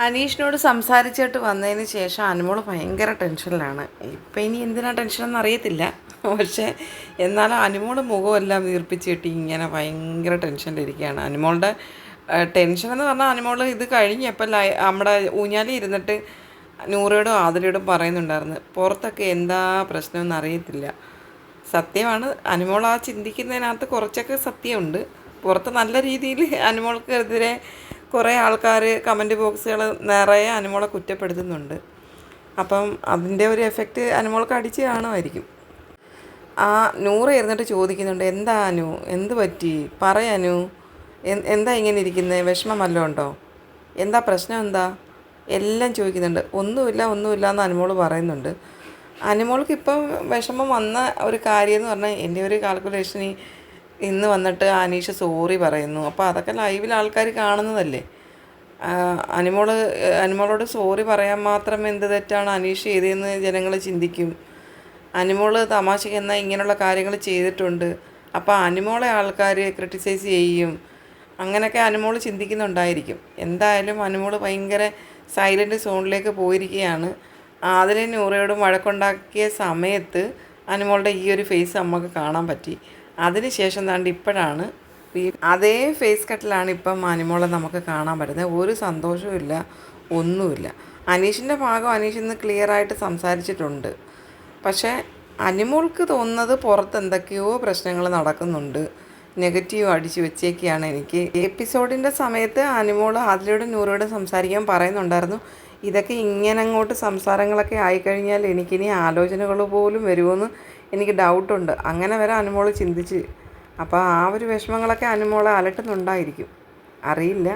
അനീഷിനോട് സംസാരിച്ചിട്ട് വന്നതിന് ശേഷം അനുമോൾ ഭയങ്കര ടെൻഷനിലാണ്. ഇപ്പം ഇനി എന്തിനാ ടെൻഷനെന്ന് അറിയത്തില്ല. പക്ഷേ എന്നാലും അനുമോൾ മുഖമെല്ലാം വീർപ്പിച്ച് കിട്ടി ഇങ്ങനെ ഭയങ്കര ടെൻഷനിലിരിക്കുകയാണ്. അനുമോളുടെ ടെൻഷൻ എന്ന് പറഞ്ഞാൽ അനുമോൾ ഇത് കഴിഞ്ഞപ്പോൾ നമ്മുടെ ഊഞ്ഞാലി ഇരുന്നിട്ട് നൂറയോടും ആതിരയോടും പറയുന്നുണ്ടായിരുന്നു, പുറത്തൊക്കെ എന്താ പ്രശ്നമെന്ന് അറിയത്തില്ല. സത്യമാണ്, അനുമോൾ ആ ചിന്തിക്കുന്നതിനകത്ത് കുറച്ചൊക്കെ സത്യമുണ്ട്. പുറത്ത് നല്ല രീതിയിൽ അനുമോൾക്കെതിരെ കുറേ ആൾക്കാർ കമൻറ്റ് ബോക്സുകൾ നിറയെ അനുമോളെ കുറ്റപ്പെടുത്തുന്നുണ്ട്. അപ്പം അതിൻ്റെ ഒരു എഫക്റ്റ് അനുമോൾക്ക് അടിച്ച് കാണുമായിരിക്കും. ആ നൂറ് ഇരുന്നിട്ട് ചോദിക്കുന്നുണ്ട്, എന്താ അനു, എന്ത് പറ്റി പറയാനു, എന്താ ഇങ്ങനെ ഇരിക്കുന്നത്, വിഷമം വല്ലതും ഉണ്ടോ, എന്താ പ്രശ്നം, എന്താ എല്ലാം ചോദിക്കുന്നുണ്ട്. ഒന്നുമില്ല എന്ന് അനുമോൾ പറയുന്നുണ്ട്. അനുമോൾക്ക് ഇപ്പം വിഷമം വന്ന ഒരു കാര്യം എന്ന് പറഞ്ഞാൽ, എൻ്റെ ഒരു കാൽക്കുലേഷന് ഇന്ന് വന്നിട്ട് അനീഷ് സോറി പറയുന്നു. അപ്പോൾ അതൊക്കെ ലൈവിൽ ആൾക്കാർ കാണുന്നതല്ലേ. അനുമോളോട് സോറി പറയാൻ മാത്രം എന്ത് തെറ്റാണ് അനീഷ് ചെയ്തതെന്ന് ജനങ്ങൾ ചിന്തിക്കും. അനുമോൾ തമാശയ്ക്ക് എന്നാൽ ഇങ്ങനെയുള്ള കാര്യങ്ങൾ ചെയ്തിട്ടുണ്ട്, അപ്പോൾ അനുമോളെ ആൾക്കാർ ക്രിട്ടിസൈസ് ചെയ്യും, അങ്ങനെയൊക്കെ അനുമോൾ ചിന്തിക്കുന്നുണ്ടായിരിക്കും. എന്തായാലും അനുമോൾ ഭയങ്കര സൈലൻറ്റ് സോണിലേക്ക് പോയിരിക്കുകയാണ്. അതിലെ നൂറയോടും വഴക്കുണ്ടാക്കിയ സമയത്ത് അനുമോളുടെ ഈ ഒരു ഫേസ് നമുക്ക് കാണാൻ പറ്റി. അതിനുശേഷം താണ്ട് ഇപ്പോഴാണ് അതേ ഫേസ് കട്ടിലാണ് ഇപ്പം അനുമോളെ നമുക്ക് കാണാൻ പറ്റുന്നത്. ഒരു സന്തോഷവും ഒന്നുമില്ല. അനീഷിൻ്റെ ഭാഗം അനീഷ് ഇന്ന് ക്ലിയറായിട്ട് സംസാരിച്ചിട്ടുണ്ട്. പക്ഷേ അനുമോൾക്ക് തോന്നുന്നത് പുറത്ത് എന്തൊക്കെയോ പ്രശ്നങ്ങൾ നടക്കുന്നുണ്ട്, നെഗറ്റീവ് അടിച്ചു വെച്ചേക്കാണ്. എനിക്ക് എപ്പിസോഡിൻ്റെ സമയത്ത് അനുമോൾ അതിലൂടെ നൂറോട് സംസാരിക്കാൻ പറയുന്നുണ്ടായിരുന്നു, ഇതൊക്കെ ഇങ്ങനെ അങ്ങോട്ട് സംസാരങ്ങളൊക്കെ ആയിക്കഴിഞ്ഞാൽ എനിക്കിനി ആലോചനകൾ പോലും വരുമോയെന്ന് എനിക്ക് ഡൗട്ടുണ്ട്. അങ്ങനെ വരെ അനുമോൾ ചിന്തിച്ച്. അപ്പോൾ ആ ഒരു വിഷമങ്ങളൊക്കെ അനുമോളെ അലട്ടുന്നുണ്ടായിരിക്കും, അറിയില്ല.